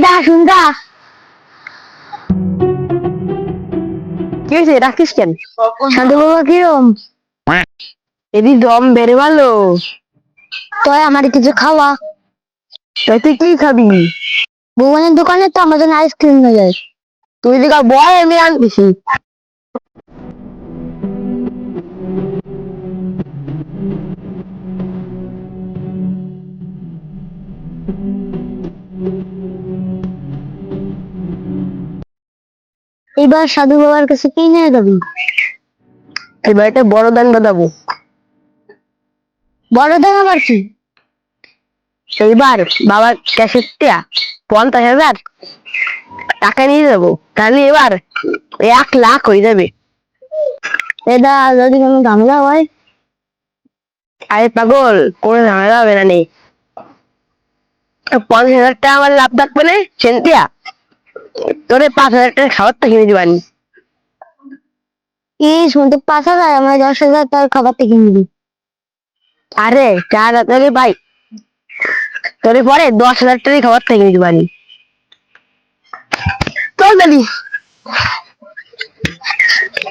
দা শুনতা কি হয়েছে, রাখিস কেন? সাধু বাবা কিরম? এদি দম বেড়ে ভালো। তুই আমার কিছু খাওয়া। তুই কি খাবি? ভুবনের দোকানে তো আমাদের আইসক্রিম হয়ে যায়। তুই দিকে বয়, আমি আনতেছি। এবার সাধু বাবার কাছে কি নিয়ে যাবি? এবার একটা বড় দান বাঁধাবো। বড় দান আবার কি? সেইবার বাবার ক্যাশের টিয়া 50,000 টাকা নিয়ে যাবো, তাহলে এবার 1 লাখ হয়ে যাবে। এটা যদি কোনো ঝামেলা হয়? আরে পাগল, কোনো ঝামেলা হবে না। নেই 50,000 টাকা আমার লাভ থাকবে না সেন্তিয়া, তোরে 5,000 টাকা খাবার তো কিনে দিবানি। শুনতে 5,000, আমার 10,000 টাকার খাবারটা কিনে দিবি। আরে 4,000 ভাই, তোরে পরে 10,000 টাকা খাবার থেকে কিনে দিবানি। চল জানি।